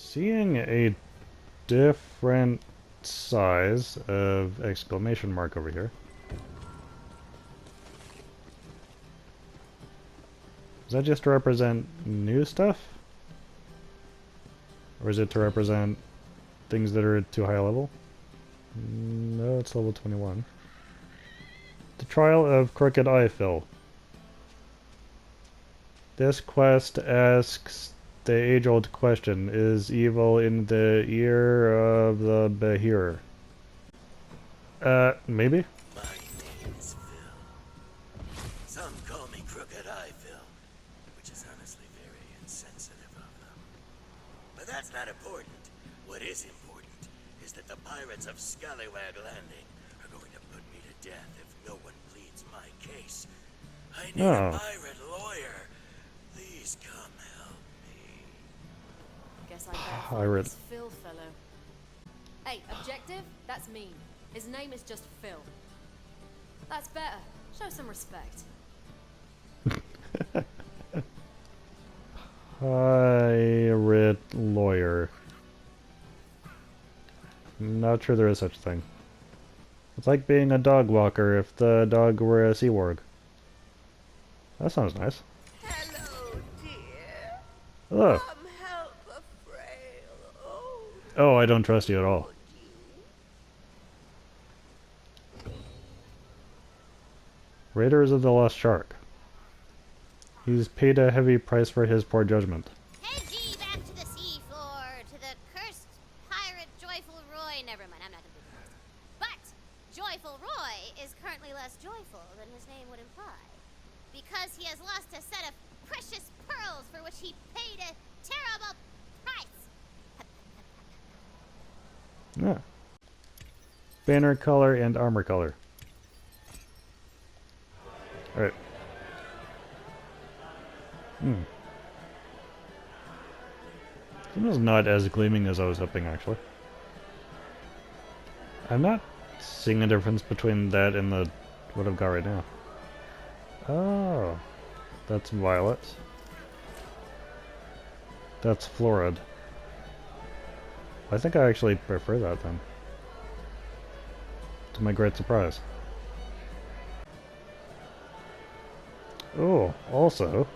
seeing a different size of exclamation mark over here. Is that just to represent new stuff? Or is it to represent things that are too high a level? No, it's level 21. The Trial of Crooked Eye Fill. This quest asks the age-old question, is evil in the ear of the Behir? Maybe? My name is Phil. Some call me Crooked Eye Phil, which is honestly very insensitive of them. But that's not important. What is important is that the pirates of Scallywag Landing are going to put me to death if no one pleads my case. I need a pirate lawyer. Please come help me. Guess I better Pirate. find this Phil fellow. Hey, objective? That's mean. His name is just Phil. That's better. Show some respect. Pirate lawyer. Not sure there is such a thing. It's like being a dog walker if the dog were a sea warg. That sounds nice. Hello, dear. Hello. Come help a frail old Oh, I don't trust you at all. Raiders of the Lost Shark. He's paid a heavy price for his poor judgment. Head ye back to the sea floor, to the cursed pirate Joyful Roy. Never mind, I'm not gonna do the rest. But Joyful Roy is currently less joyful than his name would imply, because he has lost a set of precious pearls for which he paid a terrible price. Yeah. Banner color and armor color. Alright. It was not as gleaming as I was hoping, actually. I'm not seeing a difference between that and the what I've got right now. Oh. That's violet. That's florid. I think I actually prefer that then. To my great surprise. Oh, also,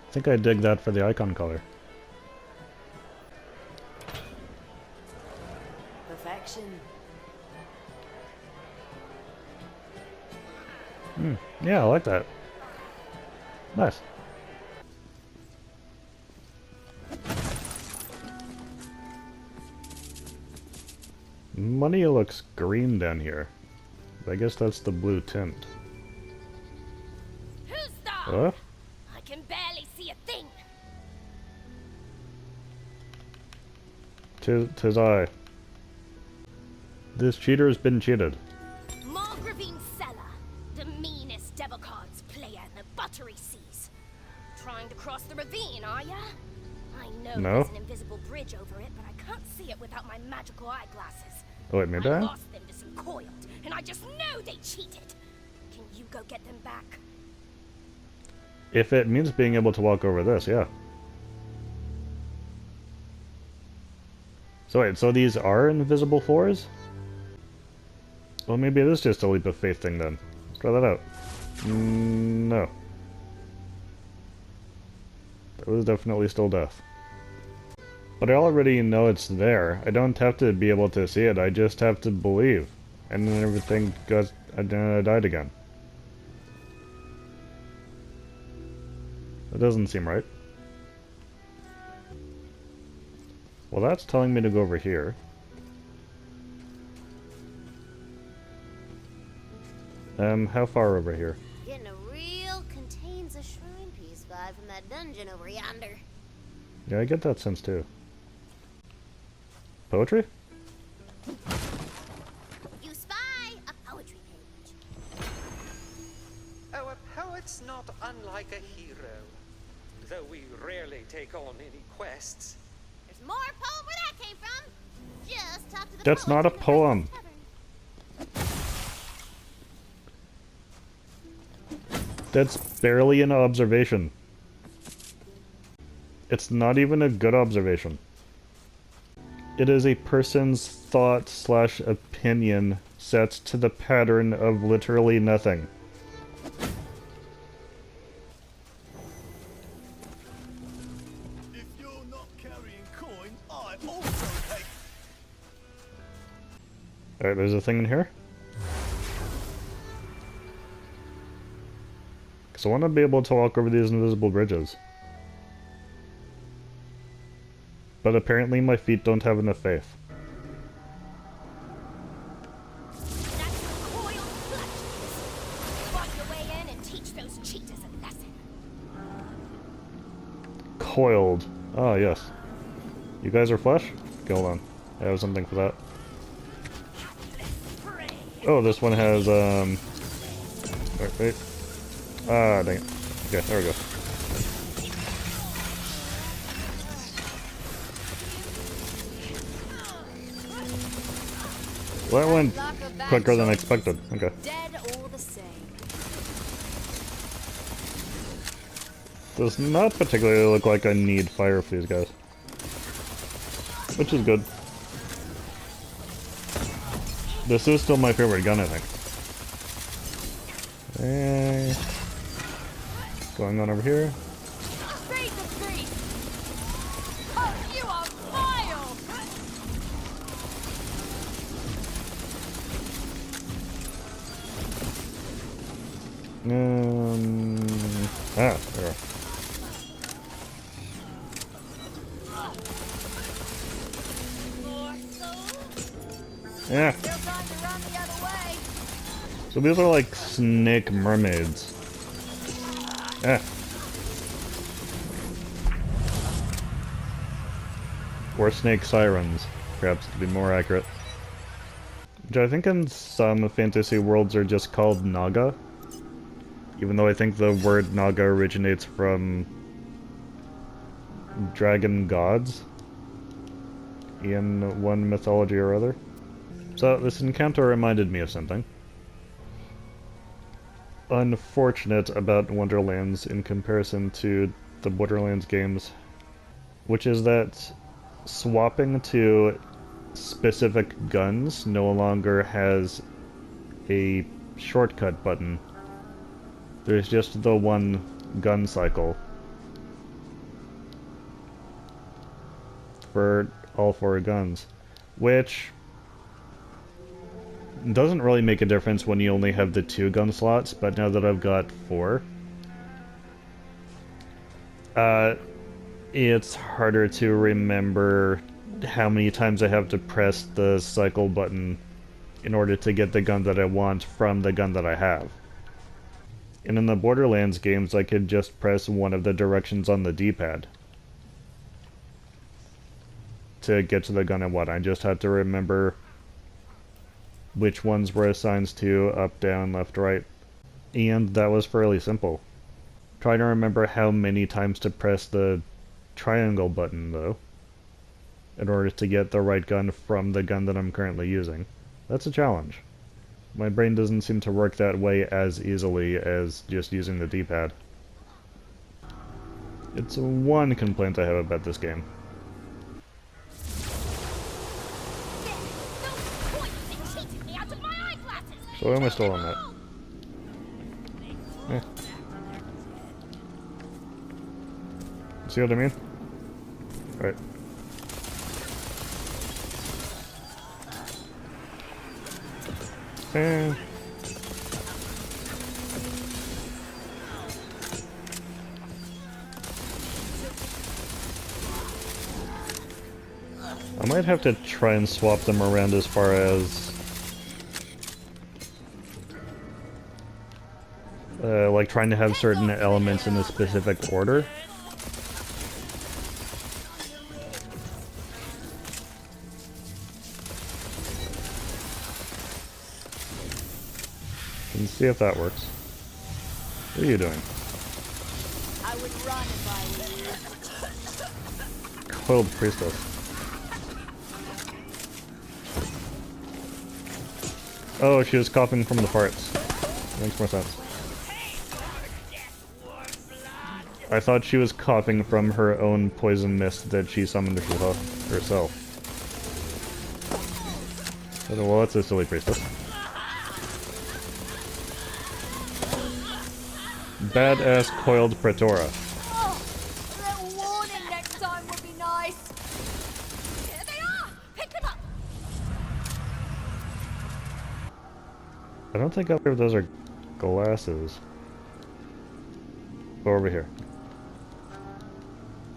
I think I dig that for the icon color. Perfection. Yeah, I like that. Nice. Money looks green down here. I guess that's the blue tint. Who's that? Huh? I can barely see a thing. Tis I. This cheater has been cheated. Margravine Seller, the meanest devil cards player in the buttery seas. Trying to cross the ravine, are ya? I know No. there's an invisible bridge over it, but I can't see it without my magical eyeglasses. Oh wait, maybe I I am? lost them to some coiled, and I just know they cheated. Can you go get them back? If it means being able to walk over this, yeah. So wait, so these are invisible floors? Well, maybe it is just a leap of faith thing then. Let's try that out. No. That was definitely still death. But I already know it's there. I don't have to be able to see it, I just have to believe. And then everything goes... I died again. That doesn't seem right. Well, that's telling me to go over here. How far over here? Getting a real contains a shrine piece vibe from that dungeon over yonder. Yeah, I get that sense too. Poetry? You spy a poetry page. Oh, a poet's not unlike a hero, though we rarely take on any quests. There's more poem where that came from. Just talk to the That's poet not a in the poem. Tavern. That's barely an observation. It's not even a good observation. It is a person's thought/opinion set to the pattern of literally nothing. If you're not carrying coin, I also hate. Alright, there's a thing in here. Because I want to be able to walk over these invisible bridges. But apparently my feet don't have enough faith. That's coiled clutches. Find your way in and teach those cheaters a lesson. Coiled. Ah, yes. You guys are flesh? Okay, hold on. I have something for that. Oh, this one has, wait. Ah, dang it. Okay, there we go. Well, that went quicker than expected. Okay. Dead all the same. Does not particularly look like I need fire for these guys. Which is good. This is still my favorite gun, I think. Hey. Going on over here. Read the street! Oh, you are vile! There. Yeah. Still time to run the other way. So these are like snake mermaids. Yeah. Or snake sirens, perhaps to be more accurate. Which I think in some fantasy worlds are just called Naga. Even though I think the word Naga originates from dragon gods in one mythology or other. So this encounter reminded me of something. Unfortunate about Wonderlands in comparison to the Borderlands games, which is that swapping to specific guns no longer has a shortcut button. There's just the one gun cycle for all 4 guns, which doesn't really make a difference when you only have the 2 gun slots, but now that I've got 4, it's harder to remember how many times I have to press the cycle button in order to get the gun that I want from the gun that I have. And in the Borderlands games, I could just press one of the directions on the D-pad to get to the gun I want. I just had to remember which ones were assigned to up, down, left, right. And that was fairly simple. Trying to remember how many times to press the triangle button, though, in order to get the right gun from the gun that I'm currently using. That's a challenge. My brain doesn't seem to work that way as easily as just using the D-pad. It's one complaint I have about this game. So why am I still on that? Eh. See what I mean? Right. Eh. I might have to try and swap them around as far as like trying to have certain elements in a specific order. And see if that works. What are you doing? I would run if I were you. Coiled priestess. Oh, she was coughing from the farts. Makes more sense. I thought she was coughing from her own poison mist that she summoned herself. Well, that's a silly priestess. Badass coiled Praetora. Oh, a little warning next time would be nice. Here they are! Pick them up! I don't think either of those are glasses. Go over here.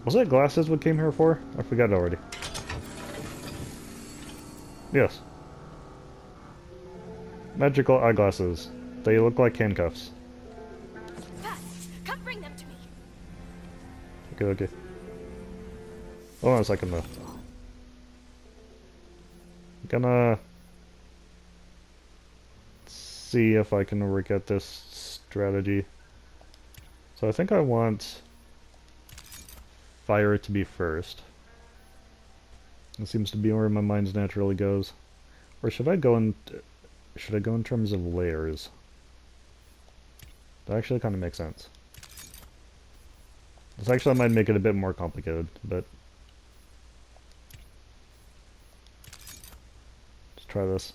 Was it glasses what came here for? I forgot already. Yes. Magical eyeglasses. They look like handcuffs. Fast! Come bring them to me! Okay, okay. Hold on a second though. Gonna see if I can work out this strategy. So I think I want fire to be first. It seems to be where my mind naturally goes. Or should I go in terms of layers? That actually kind of makes sense. This actually might make it a bit more complicated, but let's try this.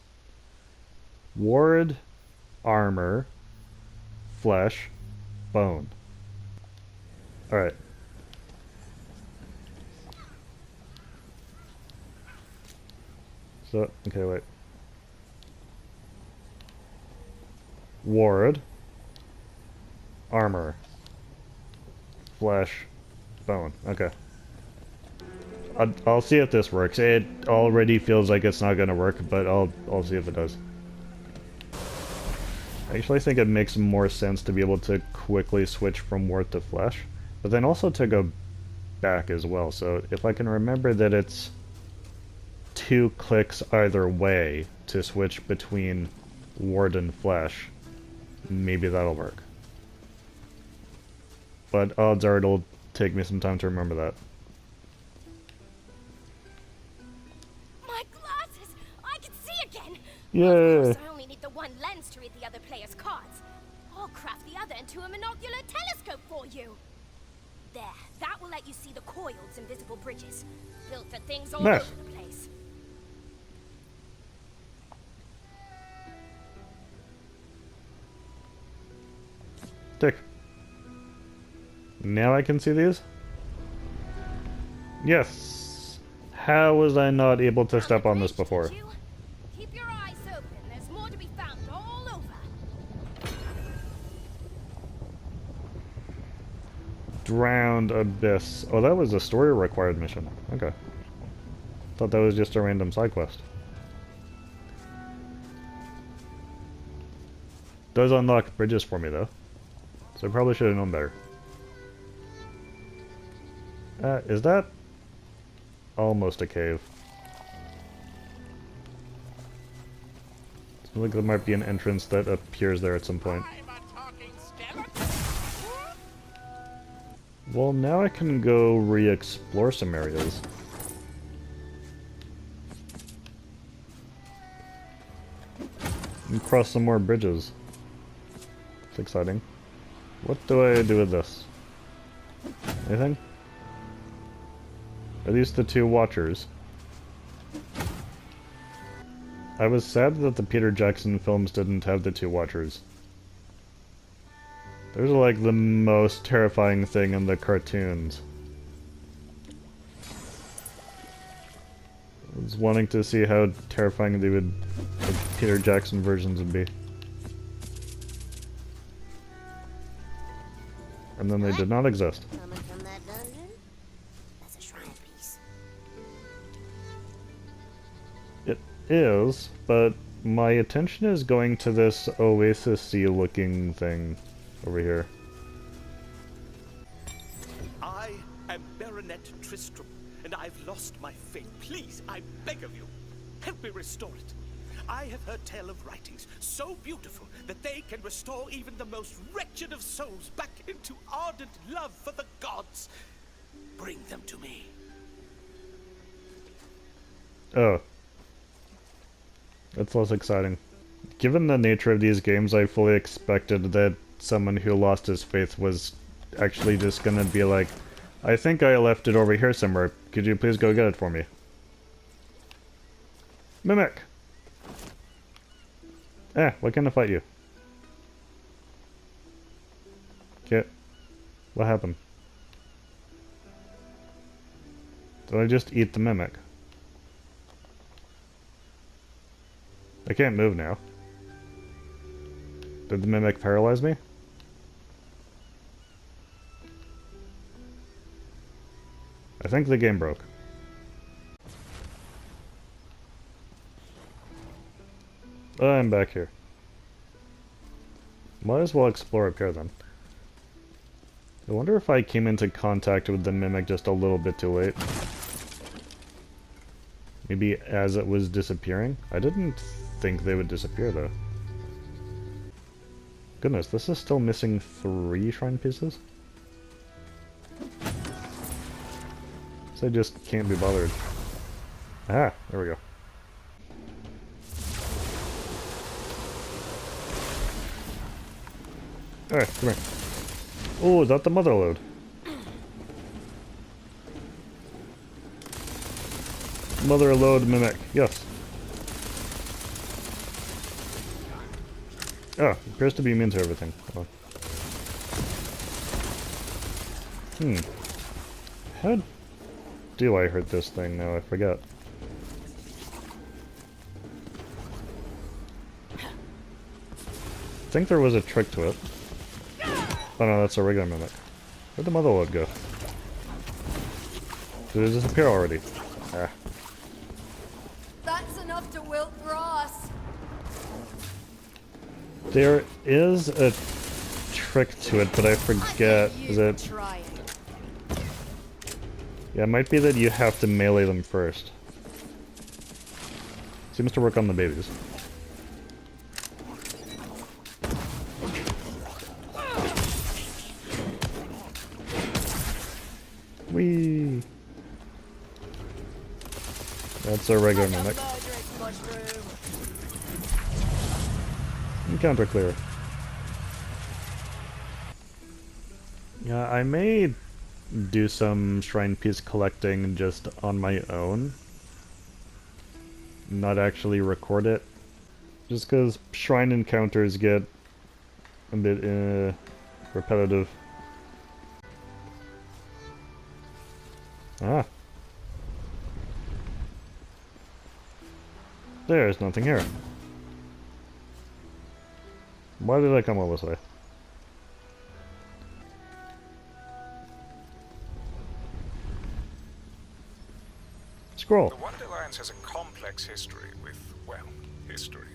Ward, armor, flesh, bone. Alright. So, okay, wait. Ward, armor, flesh, bone. Okay. I'll see if this works. It already feels like it's not gonna work, but I'll see if it does. I actually think it makes more sense to be able to quickly switch from ward to flesh, but then also to go back as well. So if I can remember that it's 2 clicks either way to switch between ward and flesh, maybe that'll work. But odds are it'll take me some time to remember that. My glasses! I can see again! Yay! Of course, I only need the one lens to read the other player's cards. I'll craft the other into a monocular telescope for you. There, that will let you see the coil's invisible bridges. Built for things all Nice. over the place. Tick. Now I can see these? Yes! How was I not able to step on this before? Keep your eyes open. There's more to be found all over. Drowned Abyss. Oh, that was a story required mission. Okay. Thought that was just a random side quest. Does unlock bridges for me though. So I probably should have known better. Is that almost a cave? Seems like there might be an entrance that appears there at some point. Well, now I can go re-explore some areas. And cross some more bridges. It's exciting. What do I do with this? Anything? Are these the 2 watchers? I was sad that the Peter Jackson films didn't have the 2 watchers. Those are like the most terrifying thing in the cartoons. I was wanting to see how terrifying the Peter Jackson versions would be. And then they did not exist. Coming from that dungeon? That's a shrine piece. It is, but my attention is going to this oasis-y looking thing over here. I am Baronet Tristram, and I've lost my faith. Please, I beg of you, help me restore it. I have heard tell of writings so beautiful that they can restore even the most wretched of souls back into ardent love for the gods. Bring them to me. Oh. That's less exciting. Given the nature of these games, I fully expected that someone who lost his faith was actually just gonna be like, I think I left it over here somewhere. Could you please go get it for me? Mimic! Eh, why can't I fight you? Okay. What happened? Did I just eat the mimic? I can't move now. Did the mimic paralyze me? I think the game broke. I'm back here. Might as well explore up here then. I wonder if I came into contact with the mimic just a little bit too late. Maybe as it was disappearing? I didn't think they would disappear though. Goodness, this is still missing 3 shrine pieces? So I just can't be bothered. Ah, there we go. Alright, come here. Oh, is that the mother load? Mother load mimic, yes. Oh, appears to be immune to everything. Hold on. How do I hurt this thing now? I forget. I think there was a trick to it. Oh no, that's a regular mimic. Where'd the mother load go? Did it disappear already? Ah. That's enough to wilt grass. There is a trick to it, but I forget. Is it? Yeah, it might be that you have to melee them first. Seems to work on the babies. Whee! That's a regular mimic. Encounter clear. Yeah, I may do some shrine piece collecting just on my own. Not actually record it. Just because shrine encounters get a bit repetitive. Ah. There's nothing here. Why did I come all this way? Scroll. The Wonderlands has a complex history with, well, history.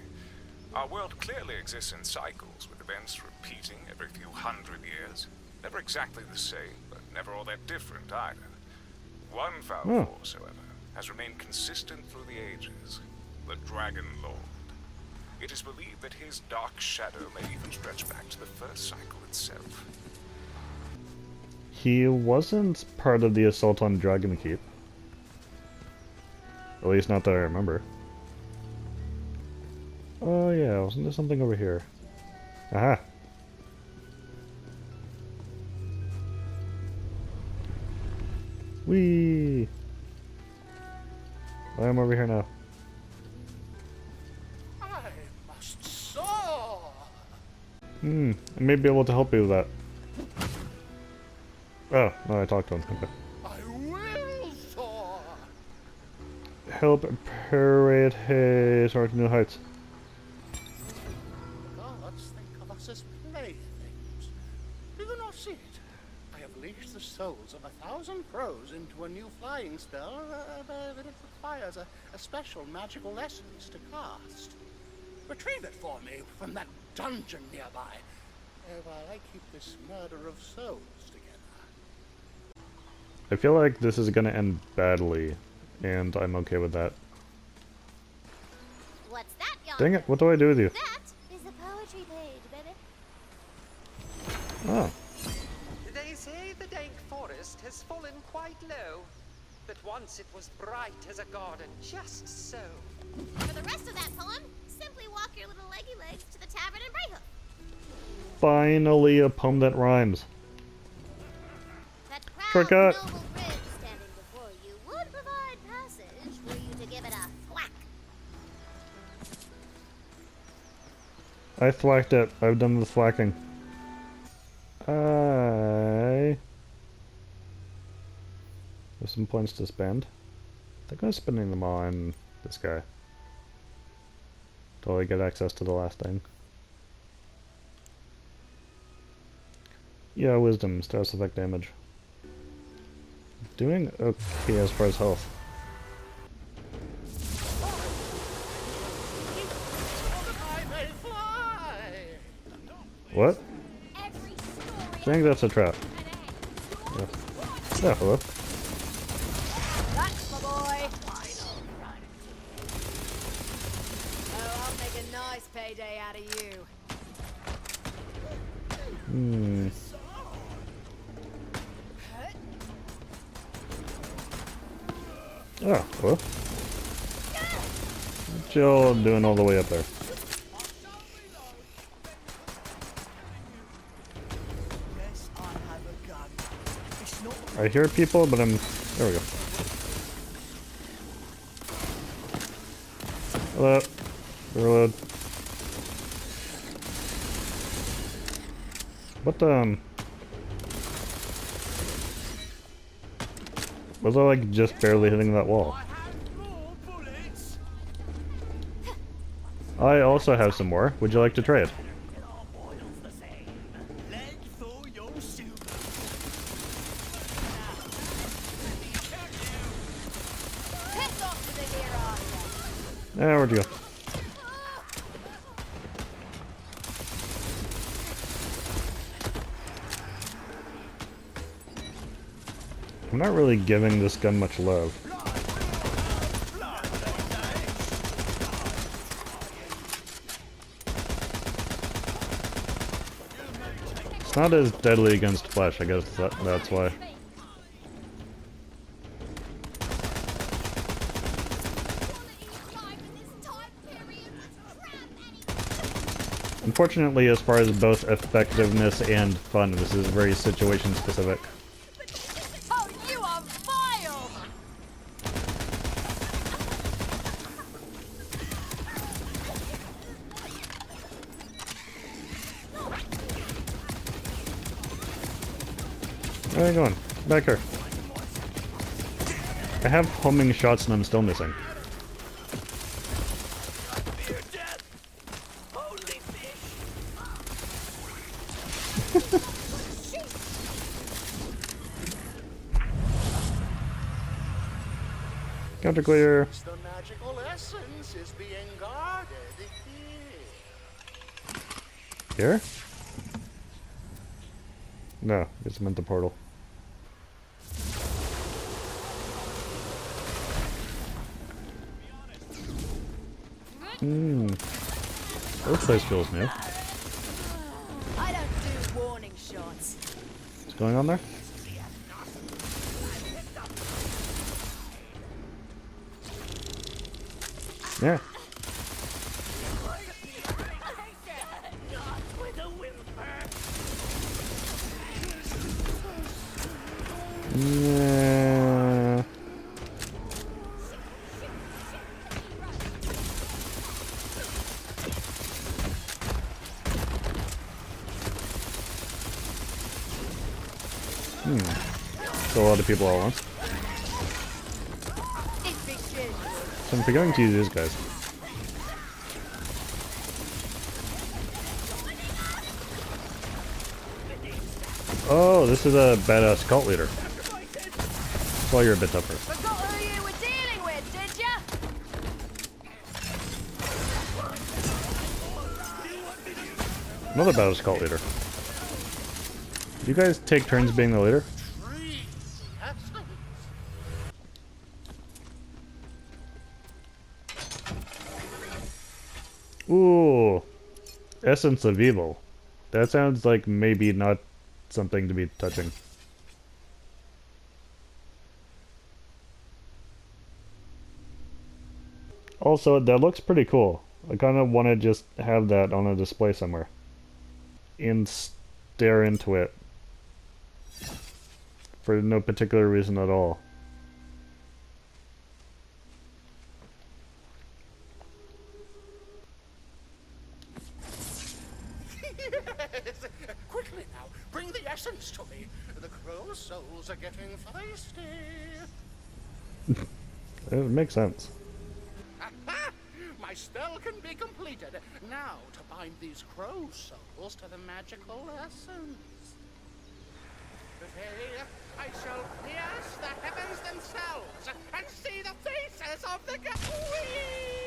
Our world clearly exists in cycles, with events repeating every few hundred years. Never exactly the same, but never all that different either. One foul force, however, has remained consistent through the ages. The Dragon Lord. It is believed that his dark shadow may even stretch back to the first cycle itself. He wasn't part of the assault on Dragon Keep. At least not that I remember. Oh yeah, wasn't there something over here? Aha! Whee! I'm over here now. I must soar. I may be able to help you with that. Oh, no, I talked to him. Okay. I will soar. Help parade hay toward new heights. Gods think of us as playthings. Do you not see it? I have leashed the souls of 1,000 crows into a new flying spell, but it requires a special magical essence to cast. Retrieve it for me from that dungeon nearby, while I keep this murder of souls together. I feel like this is gonna end badly, and I'm okay with that. What's that, yonder? Dang it, what do I do with you? That is the poetry page, baby. Oh. They say the dank forest has fallen quite low, but once it was bright as a garden, just so. For the rest of that poem, simply walk your little leggy legs to the tavern in Brighthoof. Finally a poem that rhymes. Shortcut! noble bridge standing before you would provide passage for you to give it a thwack. I thwacked it. I've done the thwacking. There's some points to spend. I think I'm spending them all on this guy. Till I get access to the last thing. Yeah, wisdom, status effect damage. Doing okay as far as health. What? I think that's a trap. Yeah, yeah, hello. That's my boy. Oh, I'll make a nice payday out of you. Hmm. Oh, hello. What y'all doing all the way up there? I hear people, but I'm... There we go. Hello. Reload. What the... Was I like just barely hitting that wall? I also have some more. Would you like to trade? Where'd you go? I'm not really giving this gun much love. It's not as deadly against flesh, I guess that's why. Unfortunately, as far as both effectiveness and fun, this is very situation specific. Oh, you are vile! Where are you going? Back here. I have homing shots and I'm still missing. Counter clear. The magical essence is being guarded here. Here? No, it's meant the portal. This place feels new. I don't do warning shots. What's going on there? Yeah. Yeah. So a lot of people all at once. So I'm forgetting to use these guys. Oh, this is a badass cult leader. Well, you're a bit tougher. Forgot who you were dealing with, did ya? Another badass cult leader. You guys take turns being the leader? Ooh. Essence of evil. That sounds like maybe not something to be touching. Also, that looks pretty cool. I kind of want to just have that on a display somewhere. And stare into it. For no particular reason at all. Yes. Quickly now, bring the essence to me. The crow's souls are getting feisty. It makes sense. Aha! My spell can be completed. Now to bind these crow souls to the magical essence. Today, I shall pierce the heavens themselves and see the faces of the Whee!